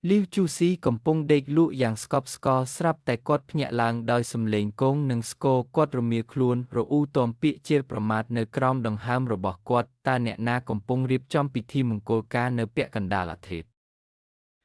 Liu Chusiកំពុងដេកលក់យ៉ាងស្កប់ស្កល់ស្រាប់តែគាត់ភ្ញាក់ឡើងដោយសំឡេងគងនិងស្គរគាត់រមៀលខ្លួនរអ៊ូទាំពាក្យជេរប្រមាថនៅក្រោមដង្ហើមរបស់គាត់តើអ្នកណាកំពុងរៀបចំពិធីមង្គលការនៅពាក់កណ្ដាលអាធ្រាត្រ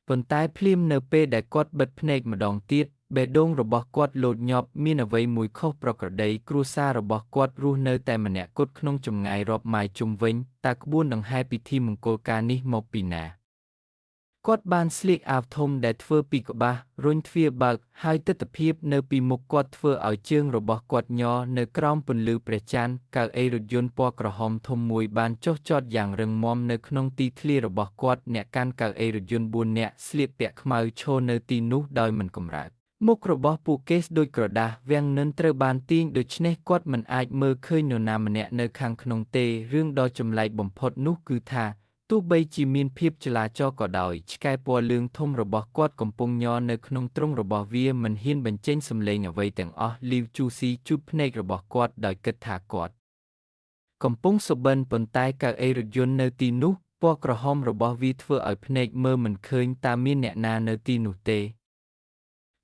ប៉ុន្តែភ្លាមនៅពេលដែលគាត់បិទភ្នែកម្ដងទៀតបេះដូងរបស់គាត់លោតញាប់មានអ្វីមួយខុសប្រក្រតីគ្រួសាររបស់គាត់រស់នៅតែម្នាក់គត់ក្នុងចម្ងាយរាប់ម៉ាយជុំវិញតើក្បួនដង្ហែពិធីមង្គលការនេះមកពីណាគាត់បានស្លៀកអាវធំដែលធ្វើពីក្បាសរុញទ្វារបើកហើយទិដ្ឋភាពនៅពីមុខគាត់ធ្វើឲ្យជើងរបស់គាត់ញ័រនៅក្រោមពន្លឺព្រះច័ន្ទកៅអីរថយន្តពណ៌ក្រហមធំមួយបានចុះចតយ៉ាងរឹងមាំនៅក្នុងទីធ្លារបស់គាត់អ្នកកាន់កៅអីរថយន្ត4នាក់ស្លៀកពាក់ខ្មៅឈរនៅទីនោះដោយមិនកម្រើកមុខរបស់ពួកគេស្ដូចក្រដាសវាំងនិនត្រូវបានទាញដូច្នេះគាត់មិនអាចមើលឃើញនរណាម្នាក់នៅខាងក្នុងទេរឿងដ៏ចម្លែកបំផុតនោះគឺថាទោះបីជាមានភាពចលាចលក៏ដោយឆ្កែពណ៌លឿងធំរបស់គាត់កំពុងញ័រនៅក្នុងទ្រុងរបស់វាមិនហ៊ានបញ្ចេញសំឡេងអ្វីទាំងអស់លីវជូស៊ីជូតភ្នែករបស់គាត់ដោយគិតថាគាត់កំពុងសុបិនប៉ុន្តែកៅអីរថយន្តនៅទីនោះពណ៌ក្រហមរបស់វាធ្វើឲ្យភ្នែកមើលមិនឃើញតើមានអ្នកណានៅទីនោះទេ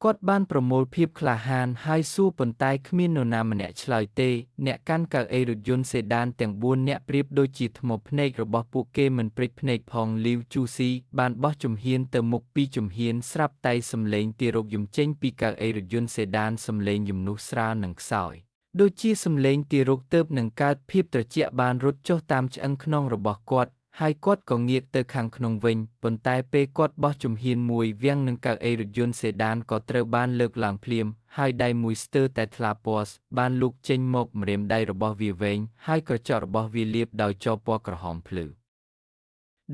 គាត់បានប្រមូលភាពក្លាហានហើយសួរប៉ុន្តែគ្មាននរណាម្នាក់ឆ្លើយទេអ្នកកាន់កៅអីរថយន្តសេដានទាំង4នាក់ប្រៀបដូចជាថ្មភ្នែករបស់ពួកគេមិនព្រិចភ្នែកផងលីវជូស៊ីបានបោះជំហានទៅមុខពីជំហានស្រាប់តែសំឡេងទារកយំចេញពីកៅអីរថយន្តសេដានសំឡេងយំនោះស្រាលនិងខ្សោយដូចជាសំឡេងទារកទើបនឹងកើតភាពត្រជាក់បានរត់ចុះតាមឆ្អឹងខ្នងរបស់គាត់ហើយគាត់ក៏ងាកទៅខាងក្នុងវិញប៉ុន្តែពេលគាត់បោះជំហានមួយវាំងនឹងកៅអីរថយន្តសេដានក៏ត្រូវបានលើកឡើងភ្លាមហើយដៃមួយស្ទើរតែថ្លាពណ៌បានលូកចេញមកម្រាមដៃរបស់វាវែងហើយក្រចករបស់វាលាបដោយចរពណ៌ក្រហមភ្លឺ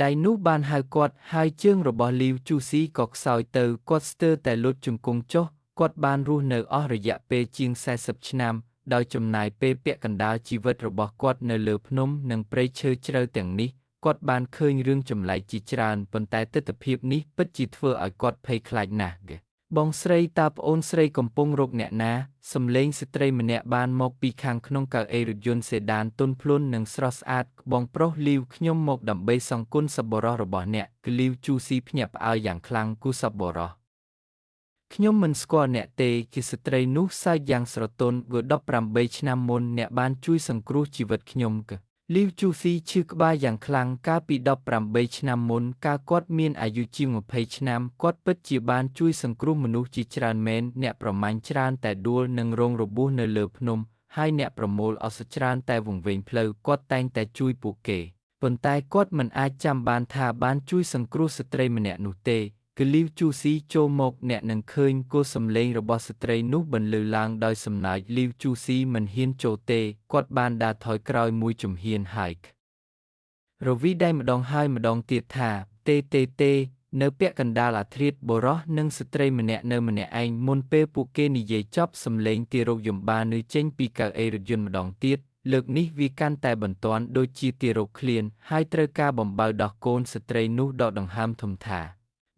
ដៃនោះបានហៅគាត់ហើយជើងរបស់លីវជូស៊ីក៏ខ្សោយទៅគាត់ស្ទើរតែលុតជង្គង់ចុះគាត់បានរស់នៅអស់រយៈពេលជាង40ឆ្នាំដោយចំណាយពេលពាក់កណ្ដាលជីវិតរបស់គាត់នៅលើភ្នំនិងព្រៃឈើជ្រៅទាំងនេះគាត់បានឃើញរឿងចម្លែកជាច្រើនប៉ុន្តែទិដ្ឋភាពនេះពិតជាធ្វើឲ្យគាត់ភ័យខ្លាចណាស់បងស្រីតើប្អូនស្រីកំពុងរកអ្នកណាសំឡេងស្ត្រីម្នាក់បានមកពីខាងក្នុងកៅអីរថយន្តសេដានទន់ភ្លន់និងស្រស់ស្អាតបងប្រុសលីវខ្ញុំមកដើម្បីសងគុណសប្បុរសរបស់អ្នកគឺលីវជូស៊ីភ្ញាក់ផ្អើលយ៉ាងខ្លាំងគូសប្បុរសខ្ញុំមិនស្គាល់អ្នកទេជាស្ត្រីនោះសើចយ៉ាងស្រទន់វា18ឆ្នាំមុនអ្នកបានជួយសង្គ្រោះជីវិតខ្ញុំលីវជូស៊ីឈឺក្បាលយ៉ាងខ្លាំងកាលពី18ឆ្នាំមុនកាលគាត់មានអាយុជាង20ឆ្នាំគាត់ពិតជាបានជួយសង្គ្រោះមនុស្សជាច្រើនមែនអ្នកប្រមាញ់ច្រើនតែដួលនិងរងរបួសនៅលើភ្នំហើយអ្នកប្រមូលឱសថច្រើនតែវង្វេងផ្លូវគាត់តែងតែជួយពួកគេប៉ុន្តែគាត់មិនអាចចាំបានថាបានជួយសង្គ្រោះស្ត្រីម្នាក់នោះទេគឺលីវជូស៊ីចូលមកអ្នកនឹងឃើញគោលសំឡេងរបស់ស្ត្រីនោះបន្លឺឡើងដោយសំណើចលីវជូស៊ីមិនហ៊ានចូលទេគាត់បានដើរថយក្រោយមួយជំហានហើយរវីដៃម្ដងហើយម្ដងទៀតថាទេនៅពាក់កណ្ដាលអាធ្រាត្របុរសនិងស្ត្រីម្នាក់នៅម្នាក់ឯងមុនពេលពួកគេនិយាយចប់សំឡេងទារកយំបានៅចេញពីកៅអីរថយន្តម្ដងទៀតលើកនេះវាកាន់តែបន្ទាន់ដូចជាទារកឃ្លានហើយត្រូវការបំបៅដោះកូនស្ត្រីនោះដកដង្ហើមធំថា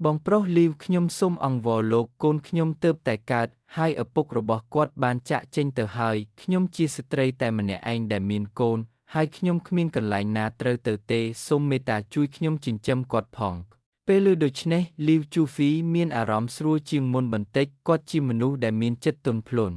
បងប្រុសលីវខ្ញុំសូមអង្វរលោកកូនខ្ញុំទើបតែកើតហើយឪពុករបស់គាត់បានចាក់ចេញទៅហើយខ្ញុំជាស្ត្រីតែម្នាក់ឯងដែលមានកូនហើយខ្ញុំគ្មានកន្លែងណាត្រូវទៅទេសូមមេត្តាជួយខ្ញុំចិញ្ចឹមគាត់ផងពេលឮដូច្នេះលីវជូហ្វីមានអារម្មណ៍ស្រួលជាងមុនបន្តិចគាត់ជាមនុស្សដែលមានចិត្តទន់ភ្លន់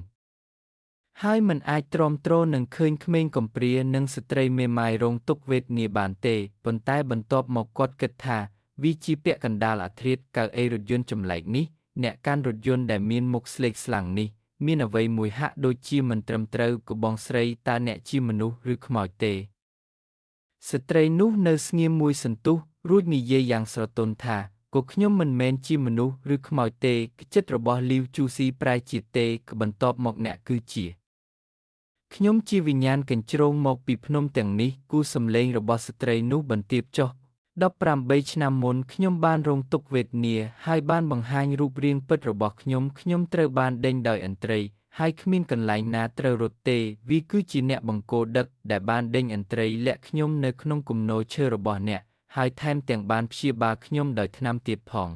ហើយមិនអាចទ្រាំទ្រនឹងឃើញក្មេងកំព្រានិងស្ត្រីមេម៉ាយរងទុក្ខវេទនាបានទេប៉ុន្តែបន្ទាប់មកគាត់គិតថាវាជាពាក់កណ្ដាលអាធ្រាត្រកៅអីរថយន្តចម្លែកនេះអ្នកកាន់រថយន្តដែលមានមុខស្លេកស្លាំងនេះមានអ្វីមួយហាក់ដូចជាមិនត្រឹមត្រូវក៏បងស្រីតើអ្នកជាមនុស្សឬខ្មោចទេស្ត្រីនោះនៅស្ងៀមមួយសន្ទុះរួចនិយាយយ៉ាងស្រទន់ថាក៏ខ្ញុំមិនមែនជាមនុស្សឬខ្មោចទេចិត្តរបស់លីវជូស៊ីប្រែជាទេបន្ទាប់មកអ្នកគឺជាខ្ញុំជាវិញ្ញាណកញ្ជ្រោងមកពីភ្នំទាំងនេះគូសំឡេងរបស់ស្ត្រីនោះបន្ទាបចុះ18ឆ្នាំមុនខ្ញុំបានរងទុក្ខវេទនាហើយបានបង្ហាញរូបរាងពិតរបស់ខ្ញុំត្រូវបានដេញដោយឥន្ទ្រីហើយគ្មានកន្លែងណាត្រូវរត់ទេវាគឺជាអ្នកបង្គោលដឹកដែលបានដេញឥន្ទ្រីលាក់ខ្ញុំនៅក្នុងគំនរឈើរបស់អ្នកហើយថែមទាំងបានព្យាបាលខ្ញុំដោយថ្នាំទៀតផង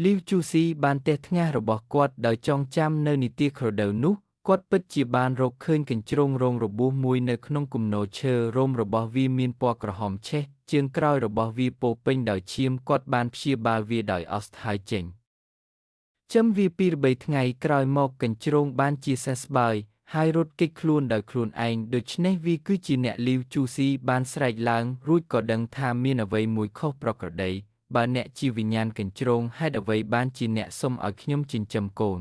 លីវជូស៊ីបានទះថ្ងាសរបស់គាត់ដោយចងចាំនៅនីតិក្រដៅនោះគាត់ពិតជាបានរកឃើញកញ្ជ្រោងរងរបួសមួយនៅក្នុងគំនរឈើរោមរបស់វាមានពណ៌ក្រហមឆេះ ជើងក្រោយរបស់វាពោពេញដោយឈាមគាត់បានព្យាបាលវាដោយអស់ហើយចេញចំវា2 3ថ្ងៃក្រោយមកកញ្ជ្រោងបានជាសះស្បើយហើយរត់គេចខ្លួនដោយខ្លួនឯងដូច្នេះវាគឺជាអ្នកលីវជូស៊ីបានស្រែកឡើងរួចក៏ដឹងថាមានអ្វីមួយខុសប្រក្រតីបើអ្នកជាវិញ្ញាណកញ្ជ្រោងហេតុអ្វីបានជាអ្នកសុំឲ្យខ្ញុំចិញ្ចឹមកូន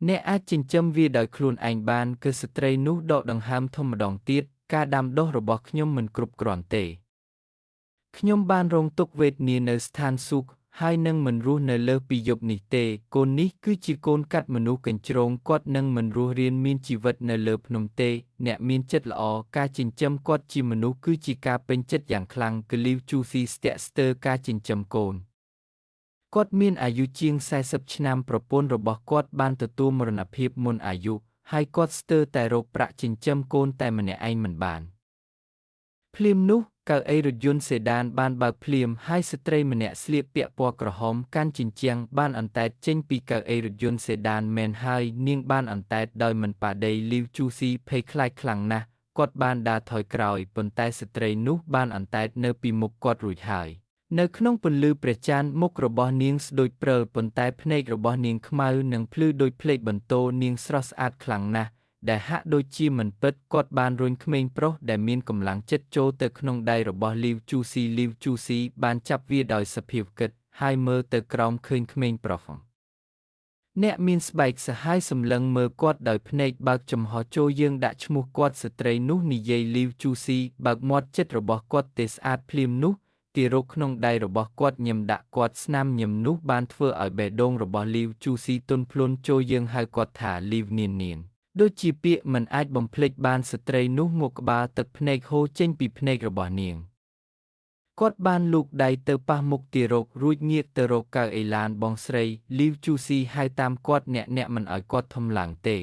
អ្នកអាចចិញ្ចឹមវាដោយខ្លួនឯងបានគឺស្ត្រីនោះដកដង្ហើមធំម្ដងទៀតការដាំដុះរបស់ខ្ញុំមិនគ្រប់គ្រាន់ទេខ្ញុំបានរងទុក្ខវេទនានៅស្ថានសួគ៌ហើយនឹងមិនរស់នៅលើសពីយប់នេះទេកូននេះគឺជាកូនកាត់មនុស្សកញ្ជ្រោងគាត់នឹងមិនរស់រានមានជីវិតនៅលើភ្នំទេអ្នកមានចិត្តល្អការចិញ្ចឹមគាត់ជាមនុស្សគឺជាការពេញចិត្តយ៉ាងខ្លាំងគឺលីវជូស៊ីស្ទាក់ស្ទើរការចិញ្ចឹមកូនគាត់មានអាយុជាង40ឆ្នាំប្រពន្ធរបស់គាត់បានទទួលមរណភាពមុនអាយុហើយគាត់ស្ទើរតែរកប្រាក់ចិញ្ចឹមកូនតែម្នាក់ឯងមិនបានភ្លាមនោះកៅអីរថយន្តសេដានបានបើកភ្លាមហើយស្ត្រីម្នាក់ស្លៀកពាក់ពណ៌ក្រហមកាន់ជញ្ជាំងបានអន្តែតចេញពីកៅអីរថយន្តសេដានមែនហើយនាងបានអន្តែតដោយមិនប៉ាដីលីវជូស៊ីភ័យខ្លាចខ្លាំងណាស់គាត់បានដើរថយក្រោយប៉ុន្តែស្ត្រីនោះបានអន្តែតនៅពីមុខគាត់រួចហើយនៅក្នុងពន្លឺព្រះច័ន្ទមុខរបស់នាងស្ដូចព្រិលប៉ុន្តែភ្នែករបស់នាងខ្មៅនិងភ្លឺដូចភ្លេចបន្ទោនាងស្រស់ស្អាតខ្លាំងណាស់ដែលហាក់ដូចជាមិនពិតគាត់បានរុញក្មេងប្រុសដែលមានកម្លាំងចិត្តចូលទៅក្នុងដៃរបស់លីវជូស៊ីបានចាប់វាដោយសភាពគិតហើយមើលទៅក្រោមឃើញក្មេងប្រុសអ្នកមានស្បែកសាហាវសម្លឹងមើលគាត់ដោយភ្នែកបើកចំហចូលយើងដាក់ឈ្មោះគាត់ស្ត្រីនោះនិយាយលីវជូស៊ីបើកមាត់ចិត្តរបស់គាត់ទេស្អាតភ្លាមនោះទារកក្នុងដៃរបស់គាត់ញឹមដាក់គាត់ស្នាមញឹមនោះបានធ្វើឲ្យបេះដូងរបស់លីវជូស៊ីទន់ភ្លន់ចូលយើងហៅគាត់ថាលីវនានដូចជាពាក្យមិនអាចបំភ្លេចបានស្ត្រីនោះងក់ក្បាលទឹកភ្នែកហូរចេញពីភ្នែករបស់នាងគាត់បានលូកដៃទៅប៉ះមុខទារករួចងាកទៅរកកៅអីឡានបងស្រីលីវជូស៊ីហៅតាមគាត់អ្នកមិនឲ្យគាត់ធំឡើងទេ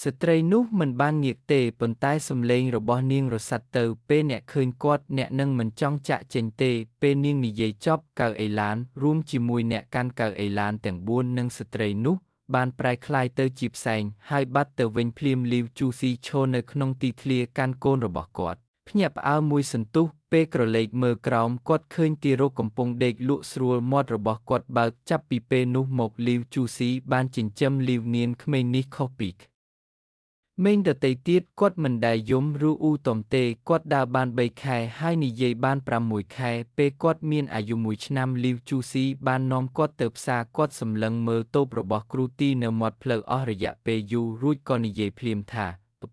ស្ត្រីនោះមិនបានងាកទេប៉ុន្តែសំឡេងរបស់នាងរសាត់ទៅពេលអ្នកឃើញគាត់អ្នកនឹងមិនចង់ចាក់ចេញទេពេលនាងនិយាយចប់កៅអីឡានរួមជាមួយអ្នកកាន់កៅអីឡានទាំង4និងស្ត្រីនោះបានប្រែក្លាយទៅជាផ្សែងហើយបាត់ទៅវិញភ្លាមលីវជូស៊ីឈរនៅក្នុងទីធ្លាកាន់កូនរបស់គាត់ភ្ញាក់ផ្អើលមួយសន្ទុះពេលក្រឡេកមើលក្រោមគាត់ឃើញទារកកំពុងដេកលក់ស្រួលមាត់របស់គាត់បើកចាប់ពីពេលនោះមកលីវជូស៊ីបានចិញ្ចឹមលីវនានក្មេងនេះខុសពីមេងដតីទៀតគាត់មិនដែលយំឬអ៊ូទំទេគាត់ដើរបាន3ខែហើយនិយាយបាន6ខែពេលគាត់មានអាយុ1ឆ្នាំលីវជូស៊ីបាននាំគាត់ទៅផ្សារគាត់សម្លឹងមើលតូបរបស់គ្រូទីនៅមាត់ផ្លូវអស់រយៈពេលយូររួចក៏និយាយភ្លាមថា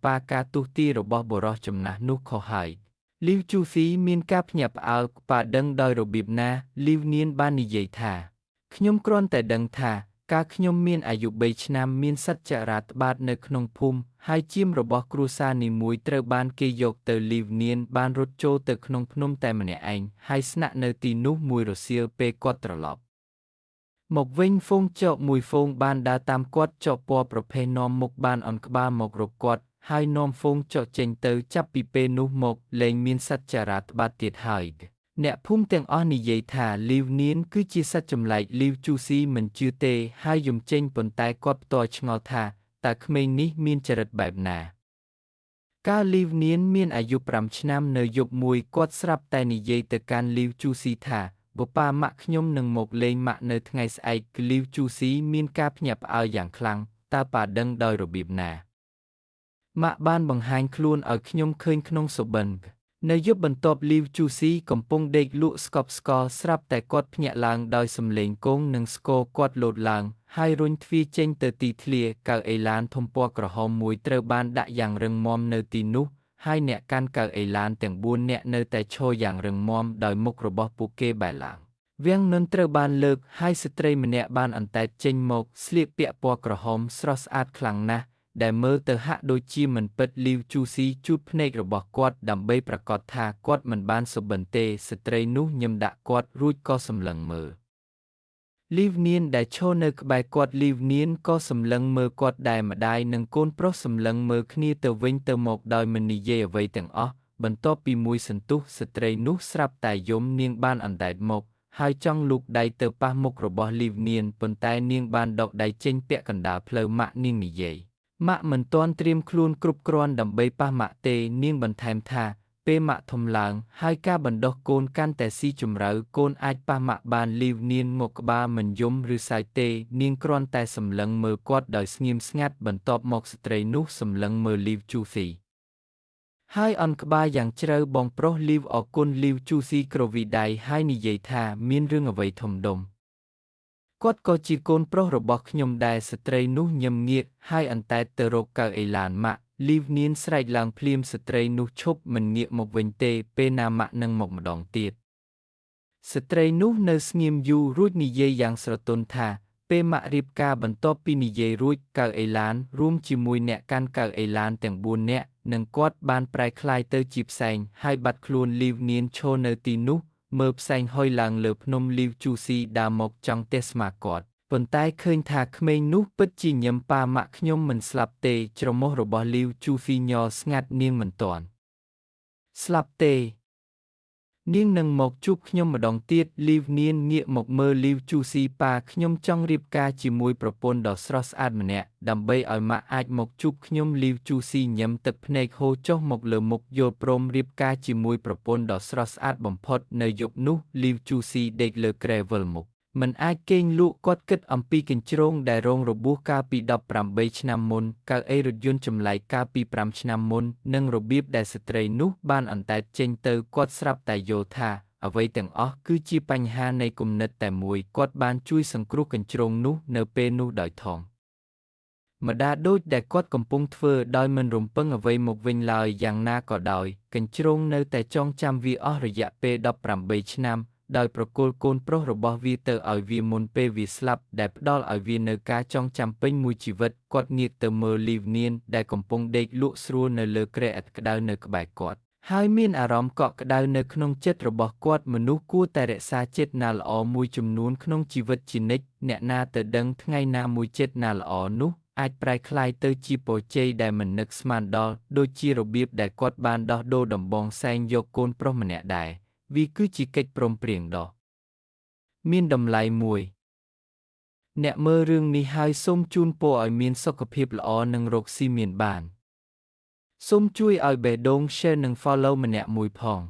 ប៉ាការទស្សទីរបស់បុរសចំណាស់នោះខុសហើយលីវជូស៊ីមានការភ្ញាក់ផ្អើលប៉ាដឹងដោយរបៀបណាលីវនានបាននិយាយថាខ្ញុំគ្រាន់តែដឹងថាកាលខ្ញុំមានអាយុ3ឆ្នាំមានសត្វចរាត្បាតនៅក្នុងភូមិហើយជាមរបស់គ្រួសារនីមួយត្រូវបានគេយកទៅលីវនានបានរត់ចូលទៅក្នុងភ្នំតែម្នាក់ឯងហើយស្នាក់នៅទីនោះមួយរសៀលពេលគាត់ត្រឡប់មកវិញហ្វូងចកមួយហ្វូងបានដើរតាមគាត់ចកពណ៌ប្រភេទនាំមុខបានអន់ក្បាលមករកគាត់ហើយនាំហ្វូងចកចេញទៅចាប់ពីពេលនោះមកលែងមានសត្វចរាត្បាតទៀតហើយអ្នកភូមិទាំងអស់និយាយថាលីវនានគឺជាសត្វចម្លែកលីវជូស៊ីមិនជឿទេហើយយំចេញប៉ុន្តែគាត់ផ្ទាល់ឆ្ងល់ថាតើក្មេងនេះមានចរិតបែបណាកាលលីវនានមានអាយុ5ឆ្នាំនៅយប់មួយគាត់ស្រាប់តែនិយាយទៅកាន់លីវជូស៊ីថាបប៉ាម៉ាក់ខ្ញុំនឹងមកលេងម៉ាក់នៅថ្ងៃស្អែកគឺលីវជូស៊ីមានការភ្ញាក់ផ្អើលយ៉ាងខ្លាំងតើប៉ាដឹងដោយរបៀបណាម៉ាក់បានបង្ហាញខ្លួនឲ្យខ្ញុំឃើញក្នុងសុបិននៅយប់បន្ទាប់លីវជូស៊ីកំពុងដេកលក់ស្កប់ស្កល់ស្រាប់តែគាត់ភ្ញាក់ឡើងដោយសំឡេងគងនិងស្គរគាត់លោតឡើងហើយរុញទ្វារចេញទៅទីធ្លាកៅអីឡានធំពណ៌ក្រហមមួយត្រូវបានដាក់យ៉ាងរឹងមាំនៅទីនោះហើយអ្នកកាន់កៅអីឡានទាំង4នាក់នៅតែឈរយ៉ាងរឹងមាំដោយមុខរបស់ពួកគេបែរឡើងវាំងនន្ទត្រូវបានលើកហើយស្ត្រីម្នាក់បានអន្តែតចេញមកស្លៀកពាក់ពណ៌ក្រហមស្រស់ស្អាតខ្លាំងណាស់ដែលមើលទៅហាក់ដូចជាមិនពិតលីវជូស៊ីជូតភ្នែករបស់គាត់ដើម្បីប្រកាសថាគាត់មិនបានសុបិនទេស្ត្រីនោះញឹមដាក់គាត់រួចក៏សម្លឹងមើលលីវនានដែលឈរនៅក្បែរគាត់លីវនានក៏សម្លឹងមើលគាត់ដែរម្ដាយនិងកូនប្រុសសម្លឹងមើលគ្នាទៅវិញទៅមកដោយមិននិយាយអ្វីទាំងអស់បន្ទាប់ពីមួយសន្ទុះស្ត្រីនោះស្រាប់តែយំនាងបានអណ្ដែតមកហើយចង់លូកដៃទៅប៉ះមុខរបស់លីវនានប៉ុន្តែនាងបានដកដៃចេញពាក់កណ្ដាលផ្លូវម៉ាក់នាងនិយាយម៉ាក់មិនទាន់ត្រៀមខ្លួនគ្រប់គ្រាន់ដើម្បីប៉ះម៉ាក់ទេនាងបន្ថែមថា ពេលម៉ាក់ធំឡើងហើយការបណ្ដុះកូនកាន់តែស៊ីជម្រៅកូនអាចប៉ះម៉ាក់បានលីវនាងមកក្បាលមិនយំឬសើចទេនាងគ្រាន់តែសម្លឹងមើលគាត់ដោយស្ងៀមស្ងាត់បន្ទាប់មកស្ត្រីនោះសម្លឹងមើលលីវជូស៊ីហើយអន់ក្បាលយ៉ាងជ្រៅបងប្រុសលីវអរគុណលីវជូស៊ីគ្រវីដៃហើយនិយាយថាមានរឿងអ្វីធំដុំគាត់ក៏ជាកូនប្រុសរបស់ខ្ញុំដែរស្ត្រីនោះញឹមងាកហើយអន្តែតទៅរកកៅអីឡានម៉ាក់លីវនាងស្រែកឡើងភ្លាមស្ត្រីនោះឈប់មិនងាកមកវិញទេពេលណាម៉ាក់នឹងមកម្ដងទៀតស្ត្រីនោះនៅស្ងៀមយូររួចនិយាយយ៉ាងស្រទន់ថាពេលម៉ាក់រៀបការបន្ទាប់ពីនិយាយរួចកៅអីឡានរួមជាមួយអ្នកកាន់កៅអីឡានទាំង4នាក់និងគាត់បានប្រែក្លាយទៅជាផ្សែងហើយបាត់ខ្លួនលីវនាងឈរនៅទីនោះមើលផ្សែងហុយឡើងលើភ្នំលីវជូស៊ីដើរមកចង់ទះស្មាគាត់ប៉ុន្តែឃើញថាក្មេងនោះពិតជាញឹមប៉ាម៉ាក់ខ្ញុំមិនស្លាប់ទេច្រមុះរបស់លីវជូស៊ីញ័រស្ងាត់នាងមិនទាន់ស្លាប់ទេនាងនឹងមកជួបខ្ញុំម្ដងទៀតលីវនាងងាកមកមើលលីវជូស៊ីប៉ាខ្ញុំចង់រៀបការជាមួយប្រពន្ធដ៏ស្រស់ស្អាតម្នាក់ដើម្បីឲ្យម៉ាក់អាចមកជួបខ្ញុំលីវជូស៊ីញឹមទឹកភ្នែកហូរចុះមកលើមុខយល់ព្រមរៀបការជាមួយប្រពន្ធដ៏ស្រស់ស្អាតបំផុតនៅយប់នោះលីវជូស៊ីដេកលើគ្រែវិលមុខមិនអាចគេងលក់គាត់គិតអំពីកញ្ជ្រោងដែលរងរបួសកាលពី18ឆ្នាំមុនកៅអីរថយន្តចម្លែកកាលពី5ឆ្នាំមុននិងរបៀបដែលស្ត្រីនោះបានអន្តែតចេញទៅគាត់ស្រាប់តែយល់ថាអ្វីទាំងអស់គឺជាបញ្ហានៃគំនិតតែមួយគាត់បានជួយសង្គ្រោះកញ្ជ្រោងនោះនៅពេលនោះដោយធម្មតាដូចដែលគាត់កំពុងធ្វើដោយមិនរំពឹងអ្វីមកវិញឡើយយ៉ាងណាក៏ដោយកញ្ជ្រោងនៅតែចងចាំវាអស់រយៈពេល18ឆ្នាំដោយប្រគល់កូនប្រុសរបស់វាទៅឲ្យវាមុនពេលវាស្លាប់ដែលផ្ដល់ឲ្យវានៅការចងចាំពេញមួយជីវិតគាត់ងាកទៅមើលលីវនាងដែលកំពុងដេកលក់ស្រួលនៅលើគ្រែឥដ្ឋក្តៅនៅក្បែរគាត់ហើយមានអារម្មណ៍កក់ក្ដៅនៅក្នុងចិត្តរបស់គាត់មនុស្សគួរតែរក្សាចិត្តណាល្អមួយចំនួនក្នុងជីវិតជានិច្ចអ្នកណាទៅដឹងថ្ងៃណាមួយចិត្តណាល្អនោះអាចប្រែក្លាយទៅជាពរជ័យដែលមិននឹកស្មានដល់ដូចជារបៀបដែលគាត់បានដោះដូរដំបងសែងយកកូនប្រុសម្នាក់ដែរវាគឺជាកិច្ចព្រមព្រៀងដ៏មានតម្លៃមួយអ្នកមើលរឿងនេះហើយសូមជូនពរឲ្យមានសុខភាពល្អនិងរកស៊ីមានបានសូមជួយឲ្យបេះដូង Share និង Follow ម្នាក់មួយផង